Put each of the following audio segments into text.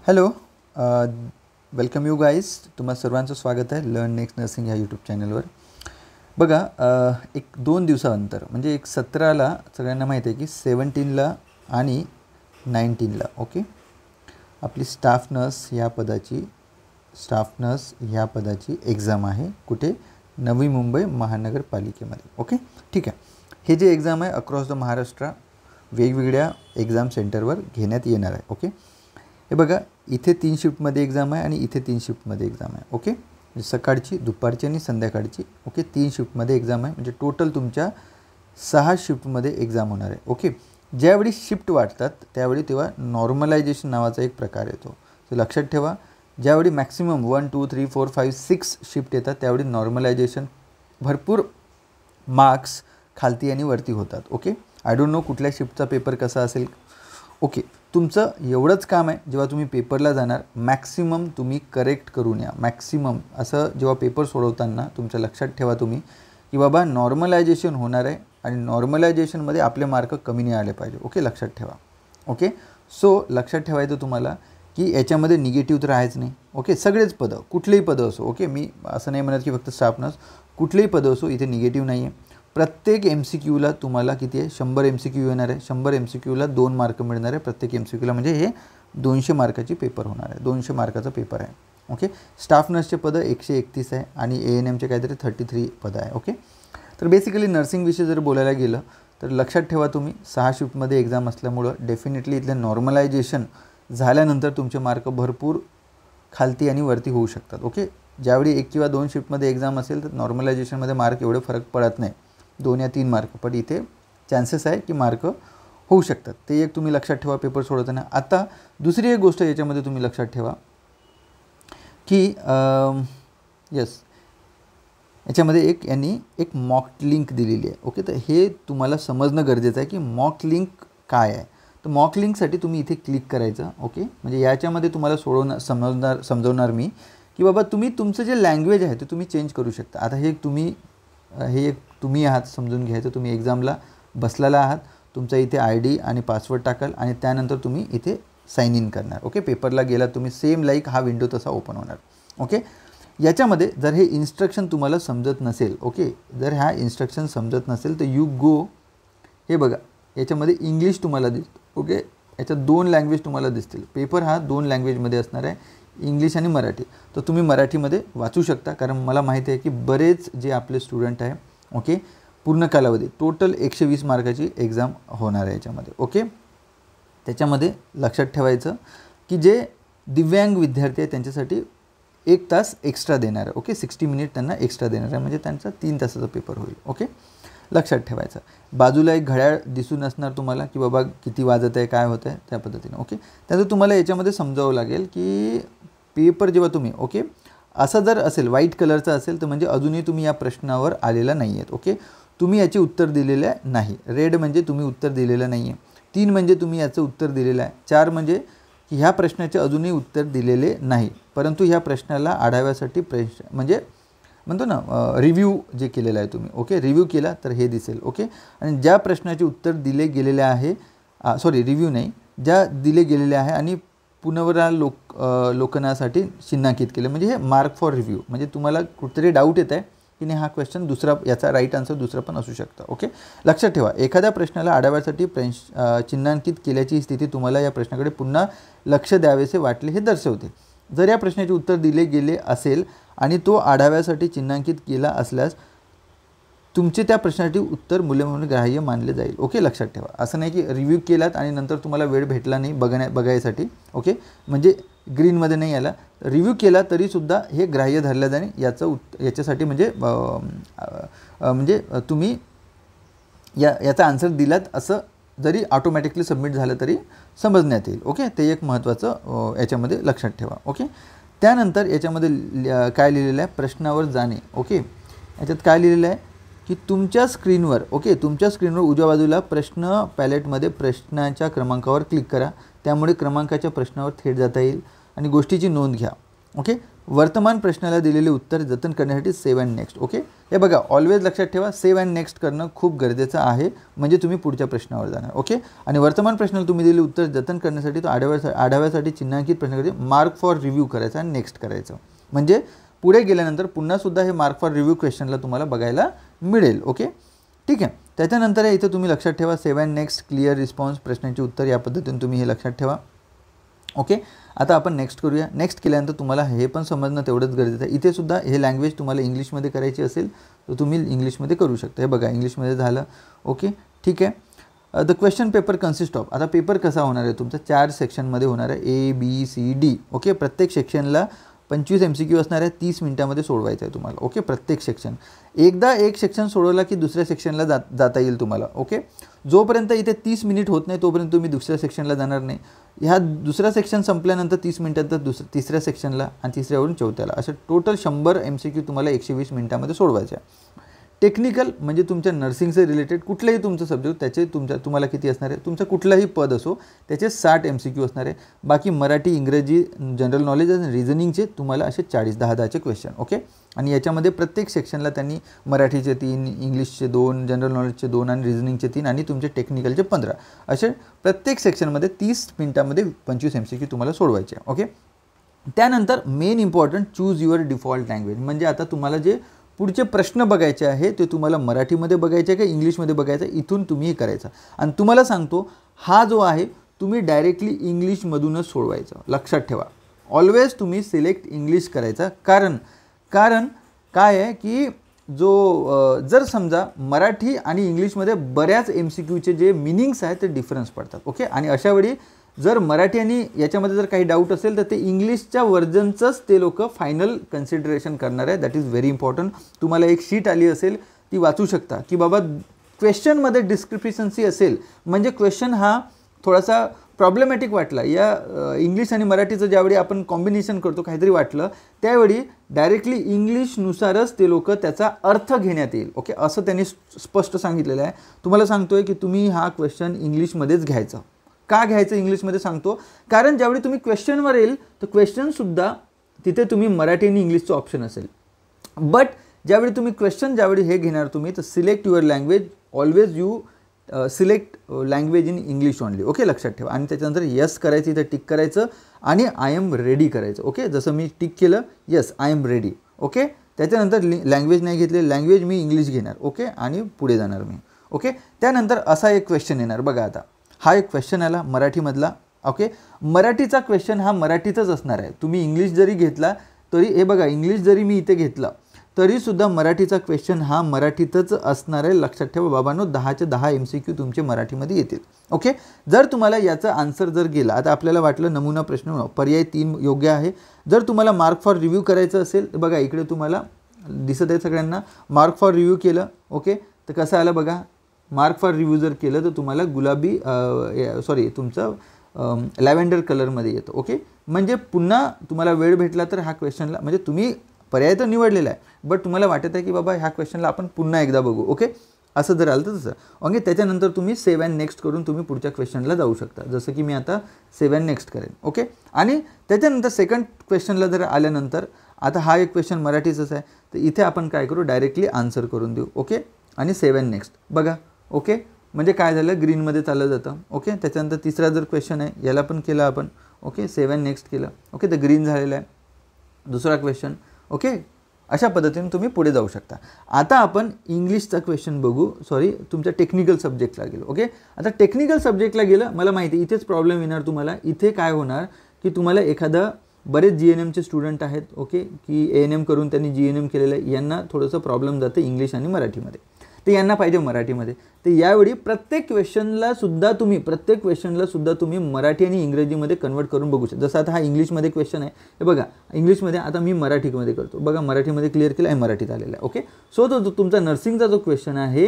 Hello, welcome you guys. तुम्हा सर्वांचं स्वागत आहे लर्न नेक्स्ट नर्सिंग ह्या यूट्यूब चॅनलवर. बघा, एक 2 दिवसानंतर म्हणजे एक 17ला सगळ्यांना माहिती आहे की 17ला आणि 19ला ओके आपली स्टाफ नर्स ह्या पदाची एक्झाम आहे. कुठे? नवी मुंबई महानगरपालिकेमध्ये. ओके, ठीक आहे. हे जे एक्झाम आहे अक्रॉस द महाराष्ट्र वेगवेगळ्या एक्झाम सेंटरवर घेण्यात येणार आहे. ओके, हे बघा, इथे 3 शिफ्टमध्ये एक्झाम आहे आणि इथे 3 शिफ्टमध्ये एक्झाम आहे. ओके, म्हणजे सकाळची, दुपारची आणि संध्याकाळची. ओके, 3 शिफ्टमध्ये एक्झाम आहे. म्हणजे टोटल तुमच्या 6 शिफ्टमध्ये एक्झाम होणार आहे. ओके, ज्यावेळी शिफ्ट वाटतात त्यावेळी तेव्हा नॉर्मलायझेशन नावाचा एक प्रकार येतो. तर लक्षात ठेवा, ज्यावेळी मॅक्सिमम 1 2 3 4 5 6 शिफ्ट येतात त्यावेळी नॉर्मलायझेशन भरपूर मार्क्स खालती आणि वरती होतात. ओके, आय डोंट नो कुठल्या शिफ्टचा पेपर कसा असेल. ओके, तुमचं एवढंच काम आहे, जेव्हा तुम्ही पेपरला जाणार मॅक्सिमम तुम्ही करेक्ट करून या. मॅक्सिमम असं जेव्हा पेपर सोडवताना तुमच्या लक्षात ठेवा तुम्ही की बाबा नॉर्मलायझेशन होणार आहे आणि नॉर्मलायझेशनमध्ये आपले मार्क कमी नाही आले पाहिजे. ओके, लक्षात ठेवा. ओके, सो लक्षात ठेवायचं तुम्हाला की याच्यामध्ये निगेटिव्ह तर आहेच नाही. ओके, सगळेच पदं, कुठलेही पदं असो. ओके, मी असं नाही म्हणत की फक्त स्टाफ नर्स, कुठलेही पदं असो इथे निगेटिव्ह नाही आहे. प्रत्येक MCQला तुम्हाला किती आहे? 100 MCQ येणार आहे. 100 MCQला 2 मार्क मिळणार आहे प्रत्येक MCQला. म्हणजे हे 200 मार्काची पेपर होणार आहे. 200 मार्काचा पेपर आहे. ओके, स्टाफ नर्सचे पदं 131 आहे आणि ANMचे काहीतरी 33 पदं आहे. ओके, तर बेसिकली नर्सिंगविषयी जर बोलायला गेलं तर लक्षात ठेवा तुम्ही 6 शिफ्टमध्ये एक्झाम असल्यामुळं डेफिनेटली इथलं नॉर्मलायझेशन झाल्यानंतर तुमचे मार्क भरपूर खालती आणि वरती होऊ शकतात. ओके, ज्यावेळी 1 किंवा 2 शिफ्टमध्ये एक्झाम असेल तर नॉर्मलायझेशनमध्ये मार्क एवढे फरक पडत नाही, 2 या 3 मार्क. पण इथे चान्सेस आहे की मार्क होऊ शकतात. ते एक तुम्ही लक्षात ठेवा पेपर सोडवताना. आता दुसरी एक गोष्ट याच्यामध्ये तुम्ही लक्षात ठेवा की याच्यामध्ये यांनी एक मॉक लिंक दिलेली आहे. ओके, तर हे तुम्हाला समजणं गरजेचं आहे की मॉक लिंक काय आहे. तर मॉक लिंकसाठी तुम्ही इथे क्लिक करायचं. ओके, म्हणजे याच्यामध्ये तुम्हाला समजवणार मी की बाबा तुम्ही तुमचं जे लँग्वेज आहे ते तुम्ही चेंज करू शकता. आता हे एक तुम्ही आहात, समजून घ्यायचं. तुम्ही एक्झामला बसलेला आहात, तुमचा इथे ID आणि पासवर्ड टाकाल आणि त्यानंतर तुम्ही इथे साइन इन करणार. ओके, पेपरला गेला तुम्ही सेम लाईक हा विंडो तसा ओपन होणार. ओके, याच्यामध्ये जर हे इन्स्ट्रक्शन तुम्हाला समजत नसेल, ओके, जर ह्या इन्स्ट्रक्शन समजत नसेल तर यू गो, हे बघा याच्यामध्ये इंग्लिश तुम्हाला दिसतं. ओके, याच्यात 2 लँग्वेज तुम्हाला दिसतील. पेपर हा 2 लँग्वेजमध्ये असणार आहे, इंग्लिश आणि मराठी. तर तुम्ही मराठीमध्ये वाचू शकता, कारण मला माहिती आहे की बरेच जे आपले स्टुडंट आहे, ओके, पूर्ण कालावधी टोटल 120 मार्काची एक्झाम होणार आहे याच्यामध्ये. ओके, त्याच्यामध्ये लक्षात ठेवायचं की जे दिव्यांग विद्यार्थी आहेत त्यांच्यासाठी 1 तास एक्स्ट्रा देणार आहे. ओके, 60 मिनिट त्यांना एक्स्ट्रा देणार आहे, म्हणजे त्यांचा 3 तासाचा पेपर होईल. ओके, लक्षात ठेवायचं. बाजूला एक घड्याळ दिसून असणार तुम्हाला की बाबा किती वाजत आहे, काय होतं आहे, त्या पद्धतीने. ओके, त्याचं तुम्हाला याच्यामध्ये समजावं लागेल की पेपर जेव्हा तुम्ही, ओके, असं जर असेल व्हाईट कलरचा असेल तर म्हणजे अजूनही तुम्ही या प्रश्नावर आलेला नाही आहेत. ओके, तुम्ही याचे उत्तर दिलेले नाही. रेड म्हणजे तुम्ही उत्तर दिलेलं नाही आहे. 3 म्हणजे तुम्ही याचं उत्तर दिलेलं आहे. 4 म्हणजे की ह्या प्रश्नाचे अजूनही उत्तर दिलेले नाही, परंतु ह्या प्रश्नाला आढाव्यासाठी म्हणजे म्हणतो ना रिव्ह्यू जे केलेलं आहे तुम्ही. ओके, रिव्ह्यू केला तर हे दिसेल. ओके, आणि ज्या प्रश्नाचे उत्तर दिले गेलेले आहे, रिव्ह्यू नाही, ज्या दिले गेलेले आहे आणि पुनरावलोकनासाठी चिन्हांकित केले, म्हणजे हे मार्क फॉर रिव्ह्यू. म्हणजे तुम्हाला कुठेतरी डाऊट येत आहे की नाही हा क्वेश्चन दुसरा, याचा राईट आन्सर दुसरा पण असू शकतं. ओके, लक्षात ठेवा, एखाद्या प्रश्नाला आढाव्यासाठी चिन्हांकित केल्याची स्थिती तुम्हाला या प्रश्नाकडे पुन्हा लक्ष द्यावेसे वाटले हे दर्शवते. जर या प्रश्नाचे उत्तर दिले गेले असेल आणि तो आढाव्यासाठी चिन्हांकित केला असल्यास तुमचे त्या प्रश्नासाठी उत्तर मूल्य म्हणून ग्राह्य मानले जाईल. ओके, लक्षात ठेवा. असं नाही की रिव्ह्यू केलात आणि नंतर तुम्हाला वेळ भेटला नाही बघायसाठी. ओके, म्हणजे ग्रीनमध्ये नाही आला, रिव्ह्यू केला तरीसुद्धा हे ग्राह्य धरलं जाणे. याच्यासाठी म्हणजे तुम्ही याचा आन्सर दिलात असं जरी ऑटोमॅटिकली सबमिट झालं तरी समजण्यात येईल. ओके, ते एक महत्त्वाचं याच्यामध्ये लक्षात ठेवा. ओके, त्यानंतर याच्यामध्ये काय लिहिलेलं आहे? प्रश्नावर जाणे. ओके, याच्यात काय लिहिलेलं आहे की तुमच्या स्क्रीनवर, ओके, तुमच्या स्क्रीनवर उजव्या बाजूला प्रश्न पॅलेटमध्ये प्रश्नाच्या क्रमांकावर क्लिक करा. त्यामुळे क्रमांकाच्या प्रश्नावर थेट जाता येईल आणि गोष्टीची नोंद घ्या. ओके, वर्तमान प्रश्नाला दिलेले उत्तर जतन करण्यासाठी सेव्ह अँड नेक्स्ट. ओके, हे बघा ऑलवेज लक्षात ठेवा, सेव्ह अँड नेक्स्ट करणं खूप गरजेचं आहे, म्हणजे तुम्ही पुढच्या प्रश्नावर जाणार. ओके, आणि वर्तमान प्रश्नाला तुम्ही दिलेले उत्तर जतन करण्यासाठी तो आढाव्यासाठी चिन्हांकित प्रश्नाकडे मार्क फॉर रिव्ह्यू करायचा आणि नेक्स्ट करायचं. म्हणजे पुढे गेल्यानंतर पुन्हा सुद्धा हे मार्क फॉर रिव्ह्यू क्वेश्चनला तुम्हाला बघायला मिळेल. ओके, ठीक आहे. त्याच्यानंतर इथे तुम्ही लक्षात ठेवा save and next, clear response, प्रश्नांचे उत्तर, या पद्धतीने तुम्ही हे लक्षात ठेवा. ओके, आता आपण नेक्स्ट करूया. नेक्स्ट केल्यानंतर तुम्हाला हे पण समजणं तेवढंच गरजेचं आहे. इथे सुद्धा हे लँग्वेज तुम्हाला इंग्लिशमध्ये करायची असेल तर तुम्ही इंग्लिशमध्ये करू शकता. हे बघा इंग्लिशमध्ये झालं. ओके, ठीक आहे. The question paper consist of, आता पेपर कसा होणार आहे तुमचा, 4 सेक्शनमध्ये होणार आहे, ABCD. ओके, प्रत्येक सेक्शनला 25 MCQ असणार आहे, 30 मिनिटामध्ये सोडवायचं आहे तुम्हाला. ओके, प्रत्येक सेक्शन, एकदा एक सेक्शन सोडवला की दुसऱ्या सेक्शनला जाता येईल तुम्हाला. ओके, जोपर्यंत इथे 30 मिनिट होत नाही तोपर्यंत तुम्ही दुसऱ्या सेक्शनला जाणार नाही. ह्या दुसरा सेक्शन संपल्यानंतर 30 मिनिटानंतर तिसऱ्या सेक्शनला आणि तिसऱ्यावरून चौथ्याला, असं टोटल 100 MCQ तुम्हाला 120 मिनिटामध्ये सोडवायचे आहे. टेक्निकल म्हणजे तुमच्या नर्सिंगचे रिलेटेड कुठलंही तुमचं सब्जेक्ट, त्याचे तुम्हाला किती असणार आहे, तुमचं कुठलंही पद असो त्याचे 60 MCQ असणार आहे. बाकी मराठी, इंग्रजी, जनरल नॉलेज आणि रिझनिंगचे तुम्हाला असे 10-10चे क्वेश्चन. ओके, आणि याच्यामध्ये प्रत्येक सेक्शनला त्यांनी मराठीचे 3, इंग्लिशचे 2, जनरल नॉलेजचे 2 आणि रिझनिंगचे 3 आणि तुमचे टेक्निकलचे 15, असे प्रत्येक सेक्शनमध्ये 30 मिनिटामध्ये 25 MCQ तुम्हाला सोडवायचे. ओके, त्यानंतर main important, choose your default language. म्हणजे आता तुम्हाला जे पुढचे प्रश्न बघायचे आहे ते तुम्हाला मराठीमध्ये बघायचे आहे का इंग्लिशमध्ये बघायचं, इथून तुम्ही हे करायचं. आणि तुम्हाला सांगतो हा जो आहे तुम्ही डायरेक्टली इंग्लिशमधूनच सोडवायचं. लक्षात ठेवा, ऑलवेज तुम्ही सिलेक्ट इंग्लिश करायचा. कारण काय आहे की जर समजा मराठी आणि इंग्लिशमध्ये बऱ्याच MCQचे जे मिनिंग्स आहेत ते डिफरन्स पडतात. ओके, आणि अशावेळी जर मराठी आणि याच्यामध्ये जर काही डाऊट असेल तर ते इंग्लिशच्या व्हर्जनचंच ते लोक फायनल कन्सिडरेशन करणार आहे. That is very important. तुम्हाला एक शीट आली असेल ती वाचू शकता की बाबा क्वेश्चनमध्ये डिस्क्रिप्शन्सी असेल, म्हणजे क्वेश्चन हा थोडासा प्रॉब्लेमॅटिक वाटला, या इंग्लिश आणि मराठीचं ज्यावेळी आपण कॉम्बिनेशन करतो काहीतरी वाटलं त्यावेळी डायरेक्टली इंग्लिशनुसारच ते लोक त्याचा अर्थ घेण्यात येईल. ओके, असं त्यांनी स्पष्ट सांगितलेलं आहे. तुम्हाला सांगतोय की तुम्ही हा क्वेश्चन इंग्लिशमध्येच घ्यायचा. का घ्यायचं इंग्लिशमध्ये सांगतो, कारण ज्यावेळी तुम्ही क्वेश्चनवर येईल तर क्वेश्चनसुद्धा तिथे तुम्ही मराठी आणि इंग्लिशचं ऑप्शन असेल. बट ज्यावेळी तुम्ही क्वेश्चन हे घेणार तुम्ही तर select your language, always you select language in English only. Okay, लक्षात ठेवा. आणि त्याच्यानंतर यस करायचं, इथं टिक करायचं आणि आय एम रेडी करायचं. ओके, जसं मी टिक केलं yes I am ready. Okay, त्याच्यानंतर लँग्वेज नाही घेतली, लँग्वेज मी इंग्लिश घेणार. ओके, आणि पुढे जाणार मी. ओके, त्यानंतर असा एक क्वेश्चन येणार बघा. आता हा एक क्वेश्चन आला मराठीमधला. ओके, मराठीचा क्वेश्चन हा मराठीतच असणार आहे. तुम्ही इंग्लिश जरी घेतला तरी हे बघा, इंग्लिश जरी मी इथे घेतलं तरीसुद्धा मराठीचा क्वेश्चन हा मराठीतच असणार आहे. लक्षात ठेवा बाबांनो, 10चे 10 MCQ तुमचे मराठीमध्ये येतील. ओके, जर तुम्हाला याचा आन्सर जर गेला, आता आपल्याला वाटलं नमुना प्रश्न पर्याय 3 योग्य आहे. जर तुम्हाला मार्क फॉर रिव्ह्यू करायचं असेल तर बघा इकडे तुम्हाला दिसत आहे सगळ्यांना, मार्क फॉर रिव्ह्यू केलं. ओके, तर कसं आलं बघा, मार्क फॉर रिव्ह्यू जर केलं तर तुम्हाला गुलाबी तुमचं लॅव्हेंडर कलरमध्ये येतं. ओके, म्हणजे पुन्हा तुम्हाला वेळ भेटला तर हा क्वेश्चनला, म्हणजे तुम्ही पर्याय तर निवडलेला आहे बट तुम्हाला वाटत आहे की बाबा ह्या क्वेश्चनला आपण पुन्हा एकदा बघू. ओके, असं जर आलं तर तसं. ओके, त्याच्यानंतर तुम्ही सेव्ह अँड नेक्स्ट करून तुम्ही पुढच्या क्वेश्चनला जाऊ शकता, जसं की मी आता सेव्ह अँड नेक्स्ट करेन. ओके, आणि त्याच्यानंतर सेकंड क्वेश्चनला जर आल्यानंतर आता हा एक क्वेश्चन मराठीचाच आहे तर इथे आपण काय करू, डायरेक्टली आन्सर करून देऊ. ओके, आणि सेव्ह अँड नेक्स्ट बघा. ओके, म्हणजे काय झालं, ग्रीनमध्ये चाललं जातं. ओके, त्याच्यानंतर तिसरा जर क्वेश्चन आहे याला पण केलं आपण. ओके, सेव्ह अँड नेक्स्ट केलं. ओके, तर ग्रीन झालेलं आहे. दुसरा क्वेश्चन. ओके, अशा पद्धतीने तुम्ही पुढे जाऊ शकता. आता आपण इंग्लिशचा क्वेश्चन बघू. तुमच्या टेक्निकल सब्जेक्टला गेलो. ओके, आता टेक्निकल सब्जेक्टला गेलं, मला माहिती आहे इथेच प्रॉब्लेम येणार तुम्हाला. इथे काय होणार की तुम्हाला एखादा, बरेच GNMचे स्टुडंट आहेत ओके, की ANM करून त्यांनी GNM केलेलं आहे, यांना थोडंसं प्रॉब्लेम जातं इंग्लिश आणि मराठीमध्ये, ते यांना पाहिजे मराठीमध्ये. तर यावेळी प्रत्येक क्वेश्चनला सुद्धा तुम्ही मराठी आणि इंग्रजीमध्ये कन्वर्ट करून बघू शकता. जसं आता हा इंग्लिशमध्ये क्वेश्चन आहे, हे बघा इंग्लिशमध्ये, आता मी मराठीमध्ये करतो बघा, मराठीमध्ये क्लिअर केलं आहे, मराठीत आलेला आहे. ओके, सो तो तुमचा नर्सिंगचा जो क्वेश्चन आहे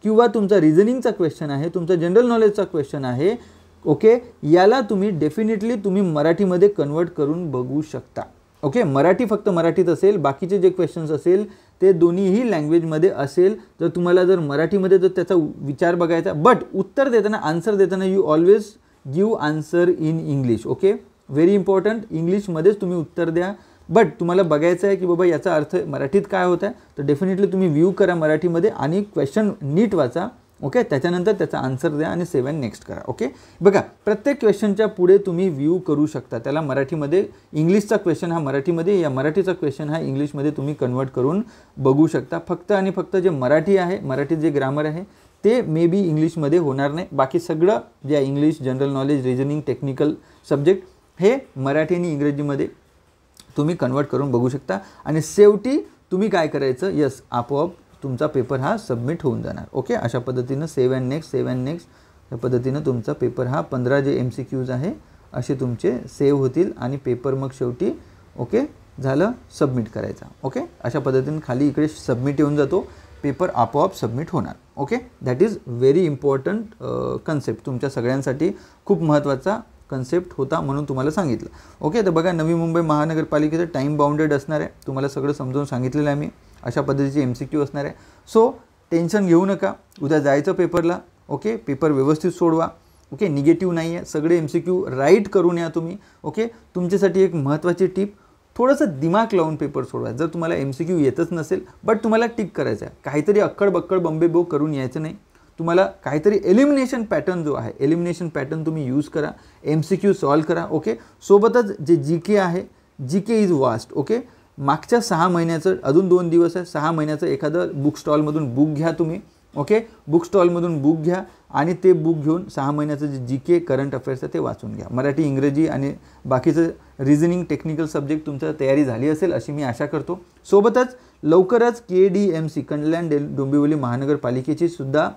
किंवा तुमचा रिझनिंगचा क्वेश्चन आहे, तुमचा जनरल नॉलेजचा क्वेश्चन आहे, ओके, याला तुम्ही डेफिनेटली तुम्ही मराठीमध्ये कन्वर्ट करून बघू शकता. ओके, मराठी फक्त मराठीत असेल, बाकीचे जे क्वेश्चन्स असेल ते दोन्हीही लँग्वेजमध्ये असेल. तर तुम्हाला जर मराठीमध्ये जर त्याचा विचार बघायचा, बट उत्तर देताना, आन्सर देताना you always give answer in English. Okay, very important, इंग्लिशमध्येच तुम्ही उत्तर द्या. बट तुम्हाला बघायचं आहे की बाबा याचा अर्थ मराठीत काय होत आहे, तर डेफिनेटली तुम्ही व्ह्यू करा मराठीमध्ये आणि क्वेश्चन नीट वाचा. ओके, त्याच्यानंतर त्याचा आन्सर द्या आणि सेव्ह अँड नेक्स्ट करा. ओके, बघा प्रत्येक क्वेश्चनच्या पुढे तुम्ही व्ह्यू करू शकता. त्याला मराठीमध्ये इंग्लिशचा क्वेश्चन हा मराठीमध्ये, या मराठीचा क्वेश्चन हा इंग्लिशमध्ये तुम्ही कन्वर्ट करून बघू शकता. फक्त आणि फक्त जे मराठी आहे, मराठीत जे ग्रामर आहे ते मे बी इंग्लिशमध्ये होणार नाही. बाकी सगळं जे आहे English, general knowledge, reasoning, technical subject हे मराठी आणि इंग्रजीमध्ये तुम्ही कन्वर्ट करून बघू शकता. आणि शेवटी तुम्ही काय करायचं, यस आपोआप तुमचा पेपर हा सबमिट होऊन जाणार. ओके, अशा पद्धतीनं save and next, save and next या पद्धतीनं तुमचा पेपर हा 15 जे MCQs आहे असे तुमचे सेव्ह होतील आणि पेपर मग शेवटी ओके झालं सबमिट करायचा. ओके, अशा पद्धतीनं खाली इकडे सबमिट येऊन जातो, पेपर आपोआप सबमिट होणार. Okay, that is very important concept, तुमच्या सगळ्यांसाठी खूप महत्त्वाचा कन्सेप्ट होता म्हणून तुम्हाला सांगितलं. ओके, तर बघा नवी मुंबई महानगरपालिकेचं टाईम बाउंडेड असणार आहे, तुम्हाला सगळं समजावून सांगितलेलं आहे मी. अशा पद्धतीचे MCQ असणार आहे. सो टेन्शन घेऊ नका, उद्या जायचं पेपरला. ओके, पेपर व्यवस्थित सोडवा. ओके, निगेटिव्ह नाही आहे, सगळे MCQ राईट करून या तुम्ही. ओके, तुमच्यासाठी एक महत्त्वाची टिप, थोडंसं दिमाग लावून पेपर सोडवा. जर तुम्हाला MCQ येतच नसेल बट तुम्हाला टिक करायचं आहे, काहीतरी अक्कड बक्कड बंबेबो करून यायचं नाही. तुम्हाला काहीतरी एलिमिनेशन पॅटर्न जो आहे, एलिमिनेशन पॅटर्न तुम्ही यूज करा, MCQ सॉल्व करा. ओके, सोबतच जे GK आहे, GK इज वास्ट. ओके, मागच्या 6 महिन्याचं अजून 2 दिवस आहे, 6 महिन्याचं एखादं बुक स्टॉलमधून बुक घ्या तुम्ही. ओके, बुक स्टॉलमधून बुक घ्या आणि ते बुक घेऊन 6 महिन्याचं जे GK करंट अफेअर्स आहे ते वाचून घ्या. मराठी, इंग्रजी आणि बाकीचं रिजनिंग, टेक्निकल सब्जेक्ट तुमचं तयारी झाली असेल अशी मी आशा करतो. सोबतच लवकरच KDMC कल्याण डोंबिवली महानगरपालिकेची सुद्धा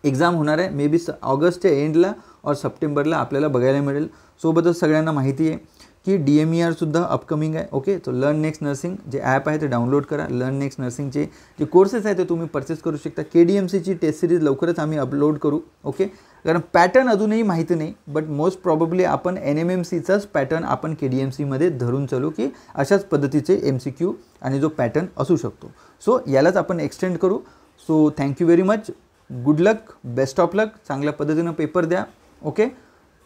एक्झाम होणार आहे. मे बी ऑगस्टच्या एंडला और सप्टेंबरला आपल्याला बघायला मिळेल. सोबतच सगळ्यांना माहिती आहे की DMER सुद्धा अपकमिंग आहे. ओके, तो लर्न नेक्स्ट नर्सिंग जे ॲप आहे ते डाउनलोड करा. लर्न नेक्स्ट नर्सिंगचे जे कोर्सेस आहे ते तुम्ही परचेस करू शकता. KDMCची टेस्ट सिरीज लवकरच आम्ही अपलोड करू. ओके, कारण पॅटर्न अजूनही माहिती नाही बट मोस्ट प्रॉबेबली आपण NMMCचाच पॅटर्न आपण KDMCमध्ये धरून चालू की अशाच पद्धतीचे MCQ आणि जो पॅटर्न असू शकतो. सो यालाच आपण एक्सटेंड करू. So thank you very much, good luck, best of luck, चांगल्या पद्धतीनं पेपर द्या. ओके,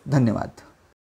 धन्यवाद.